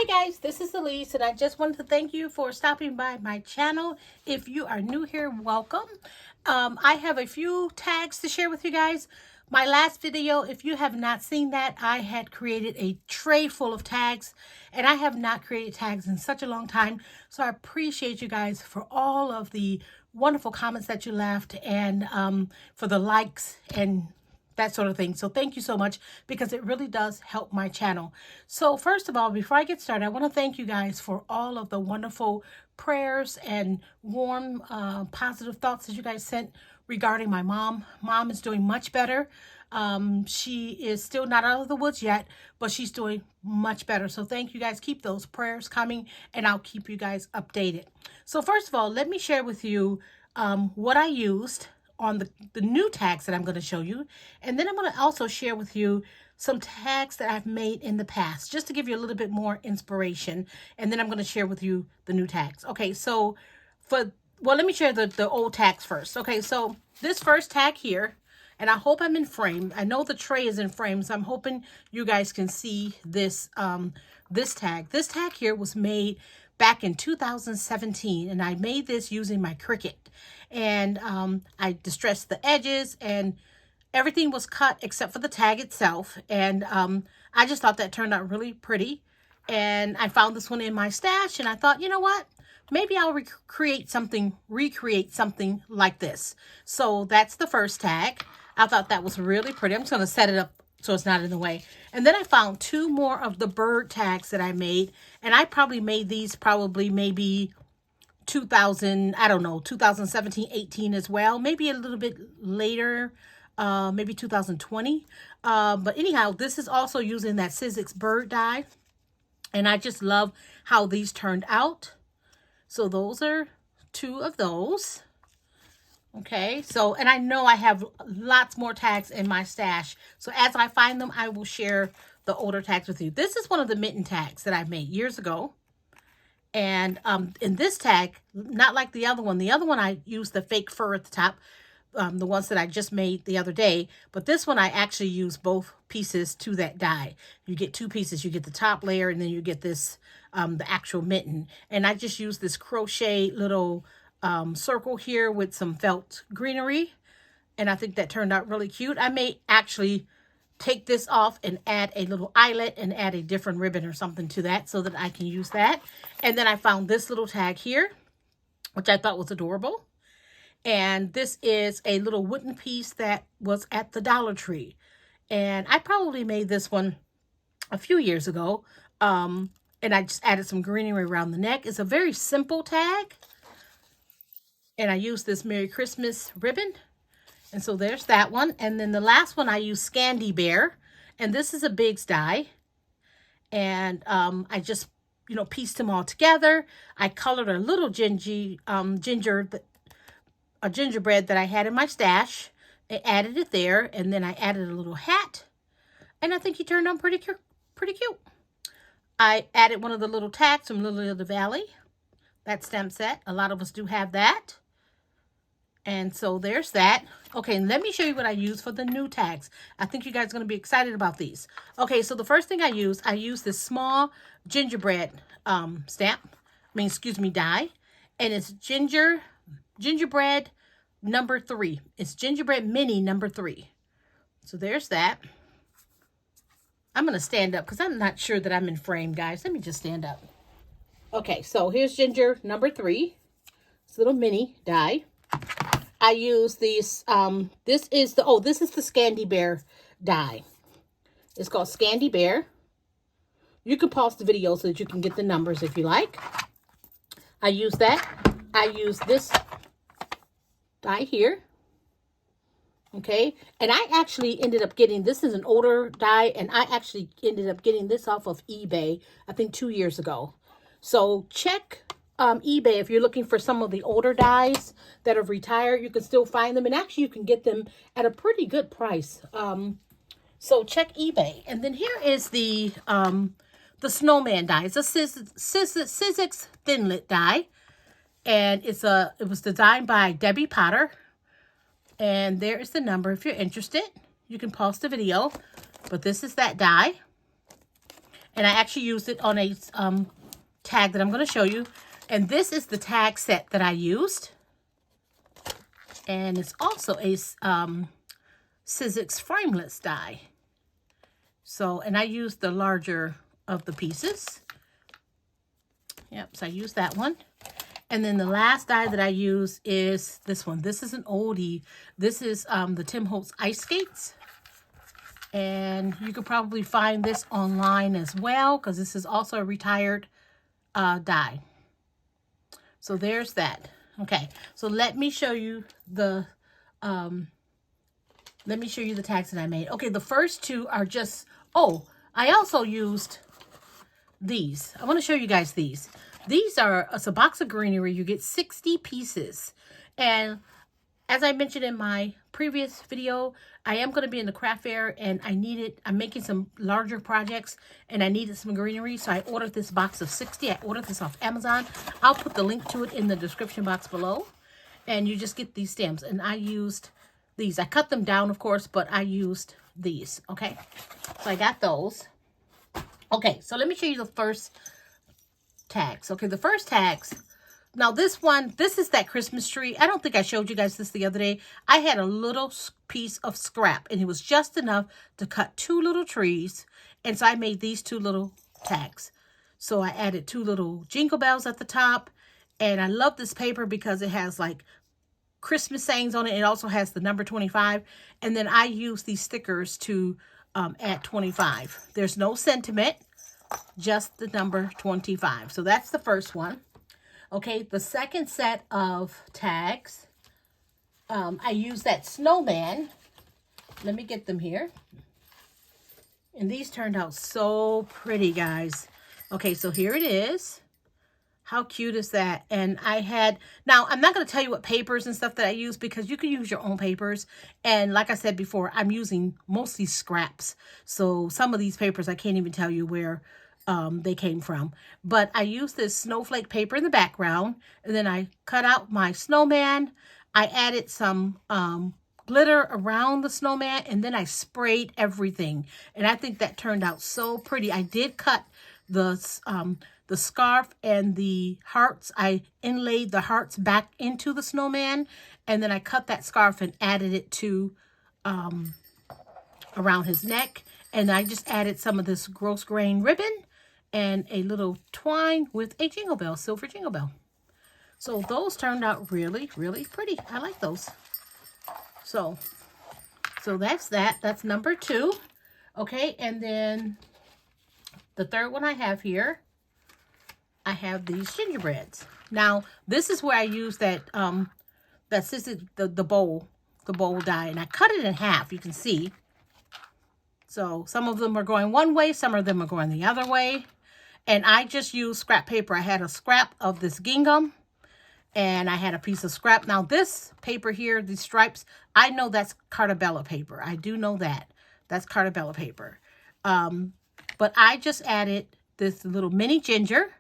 Hi guys, this is Elise and I just wanted to thank you for stopping by my channel. If you are new here, welcome. I have a few tags to share with you guys. My last video, if you have not seen that, I had created a tray full of tags and I have not created tags in such a long time. So I appreciate you guys for all of the wonderful comments that you left and for the likes and that sort of thing. So thank you so much because it really does help my channel. So first of all, before I get started, I want to thank you guys for all of the wonderful prayers and warm, positive thoughts that you guys sent regarding my mom. Mom is doing much better. She is still not out of the woods yet, but she's doing much better. So thank you guys. Keep those prayers coming and I'll keep you guys updated. So first of all, let me share with you what I used on the new tags that I'm going to show you. And then I'm going to also share with you some tags that I've made in the past, just to give you a little bit more inspiration. And then I'm going to share with you the new tags. Okay, so let me share the old tags first. Okay, so this first tag here, and I hope I'm in frame. I know the tray is in frame, so I'm hoping you guys can see this, this tag. This tag here was made back in 2017, and I made this using my Cricut. And I distressed the edges and everything was cut except for the tag itself. And I just thought that turned out really pretty. And I found this one in my stash and I thought, you know what? Maybe I'll recreate something like this. So that's the first tag. I thought that was really pretty. I'm just going to set it up so it's not in the way. And then I found two more of the bird tags that I made. And I probably made these maybe 2017, 18 as well. Maybe a little bit later, maybe 2020. But anyhow, this is also using that Sizzix bird die. And I just love how these turned out. So those are two of those. Okay, so, and I know I have lots more tags in my stash. So as I find them, I will share the older tags with you. This is one of the mitten tags that I made years ago. And in this tag, not like the other one. The other one, I used the fake fur at the top, the ones that I just made the other day. But this one, I actually use both pieces to that die. You get two pieces. You get the top layer, and then you get this, the actual mitten. And I just use this crochet little circle here with some felt greenery. And I think that turned out really cute. I may actually take this off and add a little eyelet and add a different ribbon or something to that so that I can use that. And then I found this little tag here, which I thought was adorable. And this is a little wooden piece that was at the Dollar Tree. And I probably made this one a few years ago. And I just added some greenery around the neck. It's a very simple tag. And I used this Merry Christmas ribbon. And so there's that one. And then the last one I use Scandi Bear. And this is a Biggs die. And I just, pieced them all together. I colored a little gingerbread that I had in my stash. I added it there. And then I added a little hat. And I think he turned out pretty cute. I added one of the little tags from Lily of the Valley. That stamp set. A lot of us do have that. And so there's that. Okay, and let me show you what I use for the new tags. I think you guys are going to be excited about these. Okay, so the first thing I use this small gingerbread die. And it's gingerbread number 3. It's gingerbread mini number 3. So there's that. I'm going to stand up because I'm not sure that I'm in frame, guys. Let me just stand up. Okay, so here's ginger number 3. It's a little mini die. I use these, this is the Scandi Bear die. It's called Scandi Bear. You can pause the video so that you can get the numbers if you like. I use that. I use this die here. Okay. And I actually ended up getting, this is an older die, and I actually ended up getting this off of eBay, I think 2 years ago. So check eBay if you're looking for some of the older dies that have retired. You can still find them, and actually you can get them at a pretty good price. So check eBay. And then here is the snowman die. It's a Sizzix Thinlit die, and it was designed by Debbie Potter. And there is the number if you're interested. You can pause the video, but this is that die. And I actually used it on a tag that I'm going to show you. And this is the tag set that I used. And it's also a Sizzix frameless die. So, and I used the larger of the pieces. Yep, so I used that one. And then the last die that I use is this one. This is an oldie. This is the Tim Holtz Ice Skates. And you could probably find this online as well, because this is also a retired die. So there's that. Okay, so let me show you the tags that I made. Okay, the first two are just, oh, I also used these. I want to show you guys these. These are, it's a box of greenery. You get 60 pieces. And as I mentioned in my previous video, I am going to be in the craft fair, and I'm making some larger projects, and I needed some greenery, so I ordered this box of 60. I ordered this off Amazon. I'll put the link to it in the description box below, and you just get these stamps. And I used these. I cut them down, of course, but I used these, okay? So I got those. Okay, so let me show you the first tags. Okay, the first tags. Now this one, this is that Christmas tree. I don't think I showed you guys this the other day. I had a little piece of scrap, and it was just enough to cut 2 little trees. And so I made these 2 little tags. So I added 2 little jingle bells at the top. And I love this paper because it has like Christmas sayings on it. It also has the number 25. And then I use these stickers to add 25. There's no sentiment, just the number 25. So that's the first one. Okay, the second set of tags, I use that snowman. Let me get them here. And these turned out so pretty, guys. Okay, so here it is. How cute is that? And I had, now I'm not going to tell you what papers and stuff that I use, because you can use your own papers. And like I said before, I'm using mostly scraps. So some of these papers, I can't even tell you where they came from. But I used this snowflake paper in the background, and then I cut out my snowman. I added some glitter around the snowman, and then I sprayed everything. And I think that turned out so pretty. I did cut the scarf and the hearts. I inlaid the hearts back into the snowman, and then I cut that scarf and added it to around his neck. And I just added some of this gross grain ribbon and a little twine with a jingle bell, silver jingle bell. So those turned out really, really pretty. I like those. So that's that. That's number 2. Okay, and then the third one I have here, I have these gingerbreads. Now, this is where I use that the bowl die, and I cut it in half, you can see. So some of them are going one way, some of them are going the other way. And I just used scrap paper. I had a scrap of this gingham, and I had a piece of scrap. Now this paper here, these stripes, I know that's Carta Bella paper. I do know that. That's Carta Bella paper. But I just added this little mini ginger.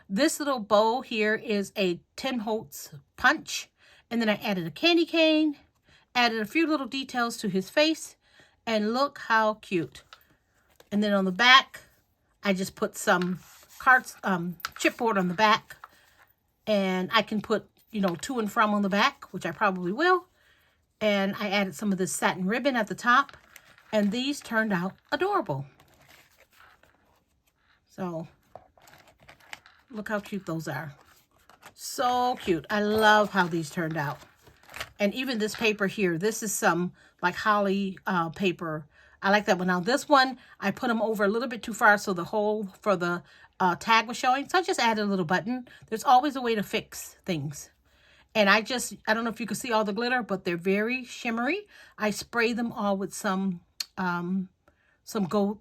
This little bow here is a Tim Holtz punch. And then I added a candy cane, added a few little details to his face, and look how cute. And then on the back, I just put some chipboard on the back, and I can put, you know, to and from on the back, which I probably will. And I added some of this satin ribbon at the top, and these turned out adorable. So look how cute those are. So cute. I love how these turned out. And even this paper here, this is some like holly paper. I like that one. Now this one, I put them over a little bit too far, so the hole for the tag was showing. So I just added a little button. There's always a way to fix things. And I don't know if you can see all the glitter, but they're very shimmery. I spray them all with some gold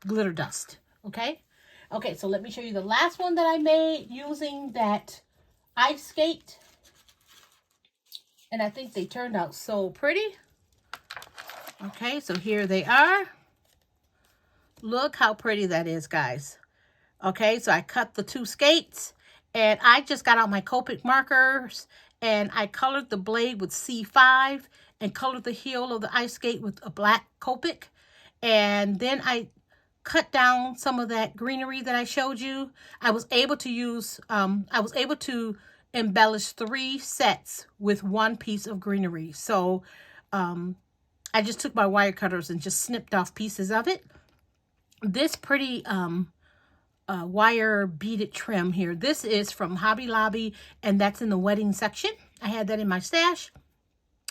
glitter dust. Okay? Okay, so let me show you the last one that I made using that ice skate. And I think they turned out so pretty. Okay, so here they are. Look how pretty that is, guys. Okay, so I cut the 2 skates, and I just got out my Copic markers, and I colored the blade with C5 and colored the heel of the ice skate with a black Copic. And then I cut down some of that greenery that I showed you. I was able to use, embellish 3 sets with 1 piece of greenery. So I just took my wire cutters and just snipped off pieces of it. This pretty wire beaded trim here, this is from Hobby Lobby, and that's in the wedding section. I had that in my stash.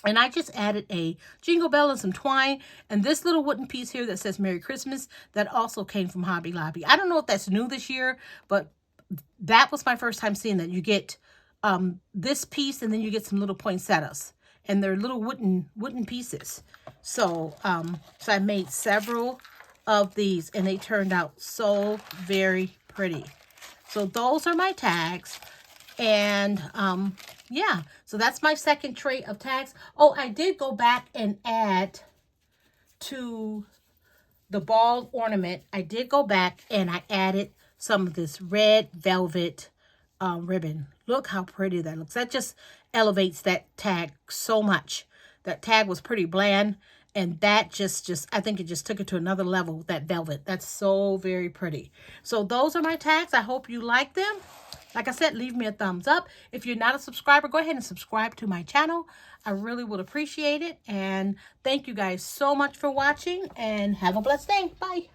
And I just added a jingle bell and some twine. And this little wooden piece here that says Merry Christmas, that also came from Hobby Lobby. I don't know if that's new this year, but that was my first time seeing that. You get this piece, and then you get some little poinsettias. And they're little wooden pieces. So, so I made several of these, and they turned out so very pretty. So those are my tags. And yeah, so that's my second tray of tags. Oh, I did go back and add to the ball ornament. I did go back and I added some of this red velvet ribbon. Look how pretty that looks. That just elevates that tag so much. That tag was pretty bland, and that just I think it just took it to another level, that velvet. That's so very pretty. So those are my tags. I hope you like them. Like I said, leave me a thumbs up. If you're not a subscriber, go ahead and subscribe to my channel. I really would appreciate it. And thank you guys so much for watching, and have a blessed day. Bye.